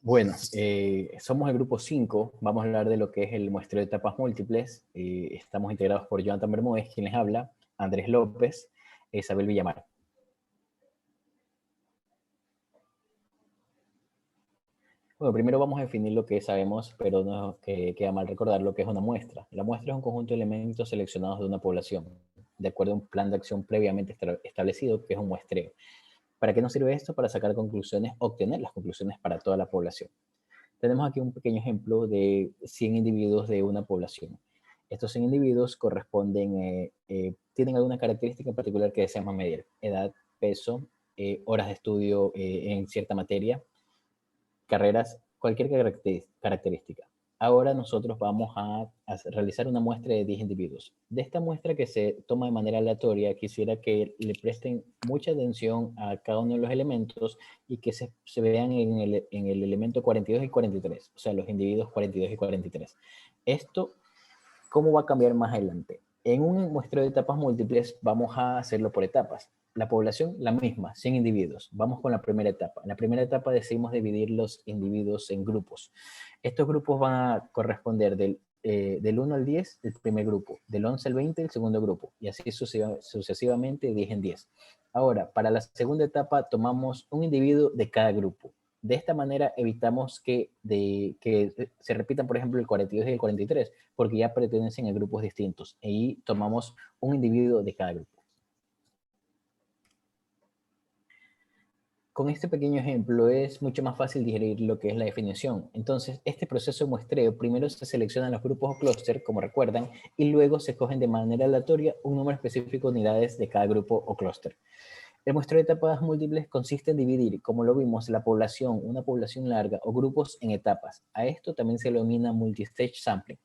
Bueno, somos el grupo 5. Vamos a hablar de lo que es el muestreo de etapas múltiples. Estamos integrados por Jonathan Bermúdez, quien les habla, Andrés López, Isabel Villamar. Bueno, primero vamos a definir lo que sabemos, pero no que queda mal recordar lo que es una muestra. La muestra es un conjunto de elementos seleccionados de una población, de acuerdo a un plan de acción previamente establecido, que es un muestreo. ¿Para qué nos sirve esto? Para sacar conclusiones, obtener las conclusiones para toda la población. Tenemos aquí un pequeño ejemplo de 100 individuos de una población. Estos 100 individuos tienen alguna característica en particular que deseamos medir: edad, peso, horas de estudio en cierta materia, carreras, cualquier característica. Ahora nosotros vamos a realizar una muestra de 10 individuos. De esta muestra, que se toma de manera aleatoria, quisiera que le presten mucha atención a cada uno de los elementos y que se vean en el elemento 42 y 43, o sea, los individuos 42 y 43. Esto, ¿cómo va a cambiar más adelante? En un muestreo de etapas múltiples vamos a hacerlo por etapas. La población, la misma, 100 individuos. Vamos con la primera etapa. En la primera etapa decidimos dividir los individuos en grupos. Estos grupos van a corresponder del 1 al 10, el primer grupo; del 11 al 20, el segundo grupo; y así sucesivamente, 10 en 10. Ahora, para la segunda etapa tomamos un individuo de cada grupo. De esta manera evitamos que se repitan, por ejemplo, el 42 y el 43, porque ya pertenecen a grupos distintos. Y tomamos un individuo de cada grupo. Con este pequeño ejemplo es mucho más fácil digerir lo que es la definición. Entonces, este proceso de muestreo, primero se seleccionan los grupos o clúster, como recuerdan, y luego se cogen de manera aleatoria un número específico de unidades de cada grupo o clúster. El muestreo de etapas múltiples consiste en dividir, como lo vimos, la población, una población larga, o grupos en etapas. A esto también se le denomina multistage sampling.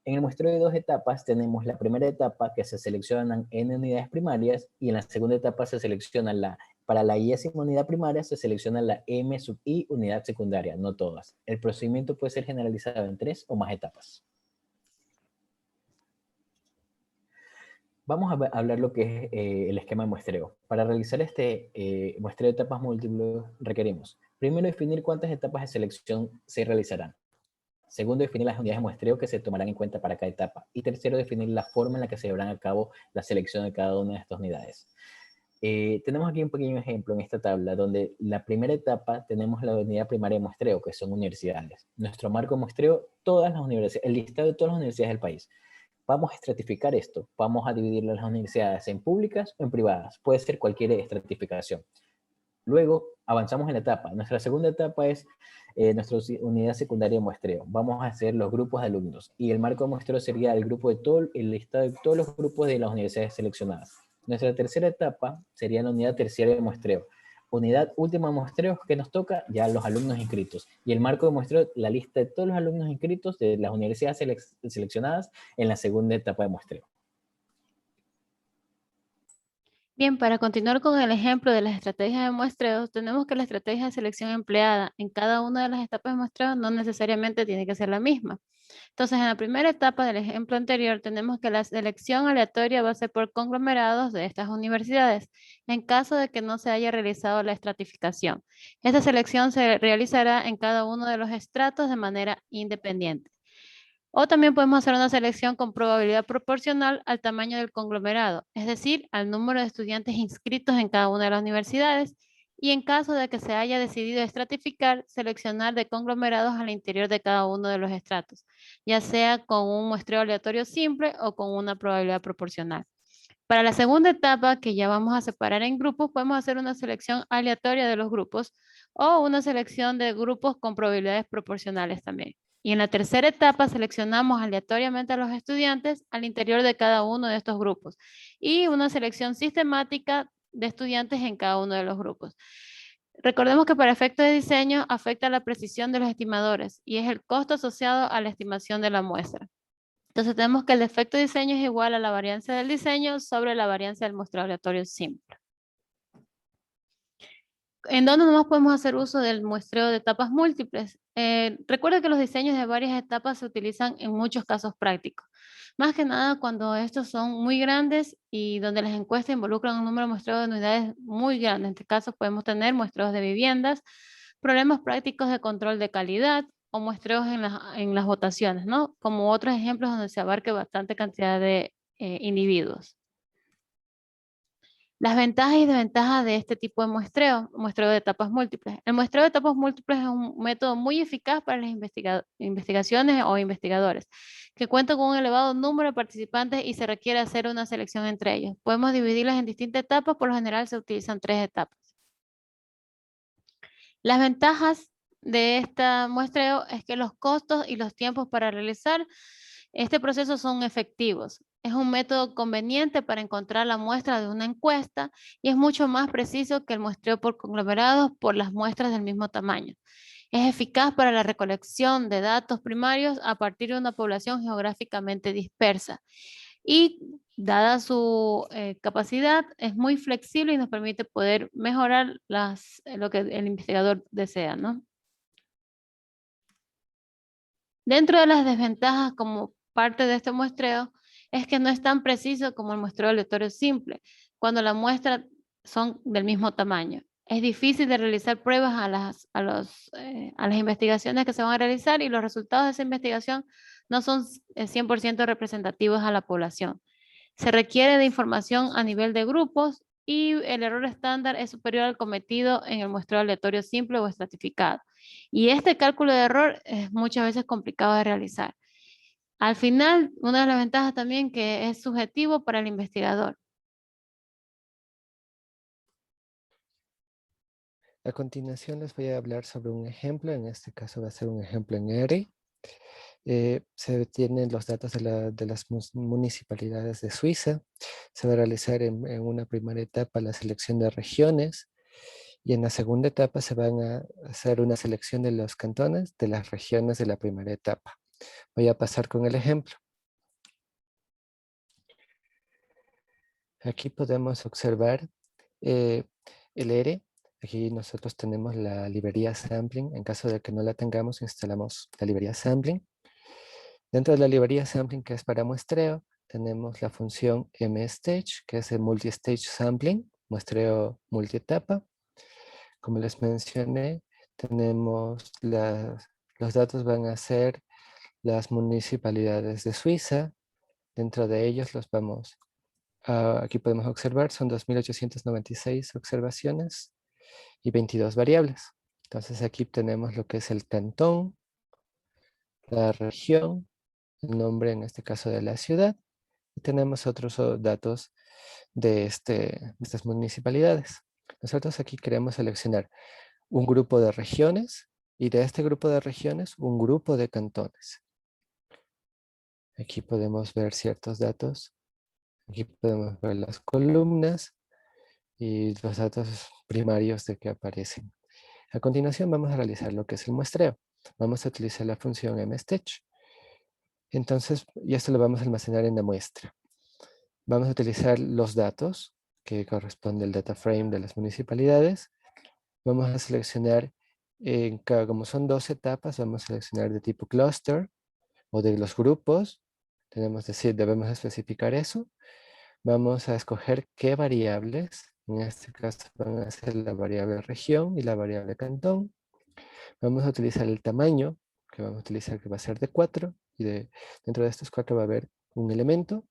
En el muestreo de dos etapas tenemos la primera etapa, que se seleccionan n unidades primarias, y en la segunda etapa se selecciona para la i-ésima unidad primaria se selecciona la m sub i unidad secundaria, no todas. El procedimiento puede ser generalizado en 3 o más etapas. Vamos a hablar lo que es el esquema de muestreo. Para realizar este muestreo de etapas múltiples requerimos, primero, definir cuántas etapas de selección se realizarán. Segundo, definir las unidades de muestreo que se tomarán en cuenta para cada etapa. Y tercero, definir la forma en la que se llevarán a cabo la selección de cada una de estas unidades. Tenemos aquí un pequeño ejemplo en esta tabla, donde la primera etapa tenemos la unidad primaria de muestreo, que son universidades. Nuestro marco de muestreo, todas las universidades, el listado de todas las universidades del país. Vamos a estratificar esto. Vamos a dividir las universidades en públicas o en privadas. Puede ser cualquier estratificación. Luego avanzamos en la etapa. Nuestra segunda etapa es nuestra unidad secundaria de muestreo. Vamos a hacer los grupos de alumnos, y el marco de muestreo sería el grupo de todo, el listado de todos los grupos de las universidades seleccionadas. Nuestra tercera etapa sería la unidad terciaria de muestreo. Unidad última de muestreo que nos toca ya los alumnos inscritos, y el marco de muestreo, la lista de todos los alumnos inscritos de las universidades seleccionadas en la segunda etapa de muestreo. Bien, para continuar con el ejemplo de las estrategias de muestreo, tenemos que la estrategia de selección empleada en cada una de las etapas de muestreo no necesariamente tiene que ser la misma. Entonces, en la primera etapa del ejemplo anterior, tenemos que la selección aleatoria va a ser por conglomerados de estas universidades, en caso de que no se haya realizado la estratificación. Esta selección se realizará en cada uno de los estratos de manera independiente. O también podemos hacer una selección con probabilidad proporcional al tamaño del conglomerado, es decir, al número de estudiantes inscritos en cada una de las universidades. Y en caso de que se haya decidido estratificar, seleccionar de conglomerados al interior de cada uno de los estratos, ya sea con un muestreo aleatorio simple o con una probabilidad proporcional. Para la segunda etapa, que ya vamos a separar en grupos, podemos hacer una selección aleatoria de los grupos o una selección de grupos con probabilidades proporcionales también. Y en la tercera etapa seleccionamos aleatoriamente a los estudiantes al interior de cada uno de estos grupos y una selección sistemática de estudiantes en cada uno de los grupos. Recordemos que para efectos de diseño afecta la precisión de los estimadores y es el costo asociado a la estimación de la muestra. Entonces tenemos que el efecto de diseño es igual a la varianza del diseño sobre la varianza del muestreo aleatorio simple. ¿En dónde nomás podemos hacer uso del muestreo de etapas múltiples? Recuerda que los diseños de varias etapas se utilizan en muchos casos prácticos. Más que nada cuando estos son muy grandes y donde las encuestas involucran un número de muestreos de unidades muy grande. En este caso podemos tener muestreos de viviendas, problemas prácticos de control de calidad o muestreos en las votaciones, ¿no? Como otros ejemplos donde se abarque bastante cantidad de individuos. Las ventajas y desventajas de este tipo de muestreo de etapas múltiples. El muestreo de etapas múltiples es un método muy eficaz para las investigaciones o investigadores, que cuenta con un elevado número de participantes y se requiere hacer una selección entre ellos. Podemos dividirlas en distintas etapas, por lo general se utilizan 3 etapas. Las ventajas de este muestreo es que los costos y los tiempos para realizar este proceso son efectivos. Es un método conveniente para encontrar la muestra de una encuesta y es mucho más preciso que el muestreo por conglomerados por las muestras del mismo tamaño. Es eficaz para la recolección de datos primarios a partir de una población geográficamente dispersa. Y dada su capacidad, es muy flexible y nos permite poder mejorar lo que el investigador desea, ¿no? Dentro de las desventajas como parte de este muestreo es que no es tan preciso como el muestreo aleatorio simple, cuando las muestras son del mismo tamaño. Es difícil de realizar pruebas a las investigaciones que se van a realizar y los resultados de esa investigación no son 100% representativos a la población. Se requiere de información a nivel de grupos y el error estándar es superior al cometido en el muestreo aleatorio simple o estratificado. Y este cálculo de error es muchas veces complicado de realizar. Al final, una de las ventajas también que es subjetivo para el investigador. A continuación les voy a hablar sobre un ejemplo, en este caso va a ser un ejemplo en ERI. Se tienen los datos de las municipalidades de Suiza. Se va a realizar en una primera etapa la selección de regiones y en la segunda etapa se van a hacer una selección de los cantones de las regiones de la primera etapa. Voy a pasar con el ejemplo. Aquí podemos observar el ERE. Aquí nosotros tenemos la librería Sampling. En caso de que no la tengamos, instalamos la librería Sampling. Dentro de la librería Sampling, que es para muestreo, tenemos la función mstage, que es el multi-stage sampling, muestreo multietapa. Como les mencioné, tenemos los datos van a ser las municipalidades de Suiza. Dentro de ellos los vamos aquí podemos observar, son 2.896 observaciones y 22 variables. Entonces aquí tenemos lo que es el cantón, la región, el nombre en este caso de la ciudad, y tenemos otros datos de estas municipalidades. Nosotros aquí queremos seleccionar un grupo de regiones y de este grupo de regiones un grupo de cantones. Aquí podemos ver ciertos datos. Aquí podemos ver las columnas y los datos primarios de que aparecen. A continuación vamos a realizar lo que es el muestreo. Vamos a utilizar la función mstage. Entonces, y esto lo vamos a almacenar en la muestra. Vamos a utilizar los datos que corresponde al data frame de las municipalidades. Vamos a seleccionar, como son 2 etapas, vamos a seleccionar de tipo cluster o de los grupos. Debemos especificar eso. Vamos a escoger qué variables. En este caso van a ser la variable región y la variable cantón. Vamos a utilizar el tamaño que vamos a utilizar, que va a ser de 4. Y dentro de estos 4 va a haber un elemento.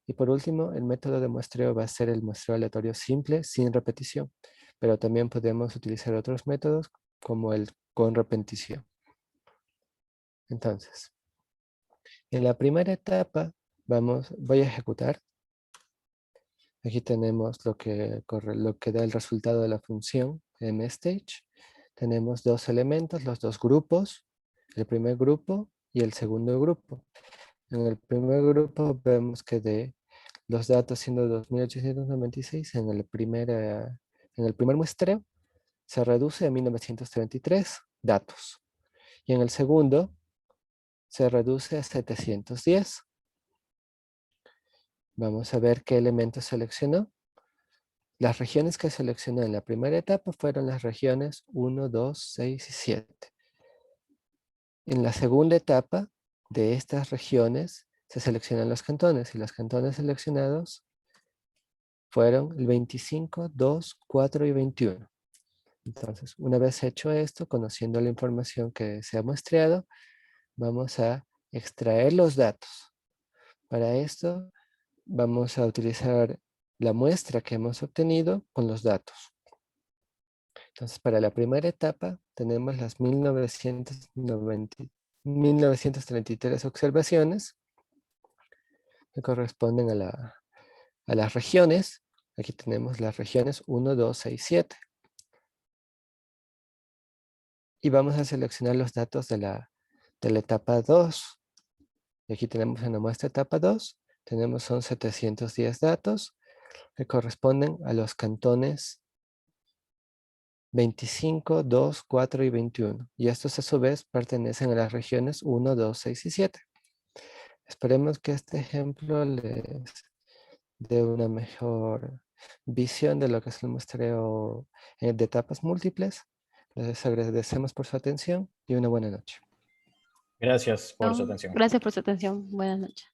Y por último, el método de muestreo va a ser el muestreo aleatorio simple sin repetición. Pero también podemos utilizar otros métodos como el con repetición. Entonces, en la primera etapa voy a ejecutar. Aquí tenemos lo que da el resultado de la función mstage. Tenemos 2 elementos, los 2 grupos, el primer grupo y el segundo grupo. En el primer grupo vemos que de los datos siendo 2.896 en el primer muestreo se reduce a 1.933 datos. Y en el segundo se reduce a 710. Vamos a ver qué elementos seleccionó. Las regiones que seleccionó en la primera etapa fueron las regiones 1, 2, 6 y 7. En la segunda etapa de estas regiones se seleccionan los cantones y los cantones seleccionados fueron el 25, 2, 4 y 21. Entonces, una vez hecho esto, conociendo la información que se ha muestreado, vamos a extraer los datos. Para esto, vamos a utilizar la muestra que hemos obtenido con los datos. Entonces, para la primera etapa, tenemos las 1933 observaciones que corresponden a las regiones. Aquí tenemos las regiones 1, 2, 6, 7. Y vamos a seleccionar los datos de la etapa 2. Y aquí tenemos en la muestra etapa 2, son 710 datos que corresponden a los cantones 25, 2, 4 y 21. Y estos a su vez pertenecen a las regiones 1, 2, 6 y 7. Esperemos que este ejemplo les dé una mejor visión de lo que es el muestreo de etapas múltiples. Les agradecemos por su atención y una buena noche. Gracias por su atención. Gracias por su atención. Buenas noches.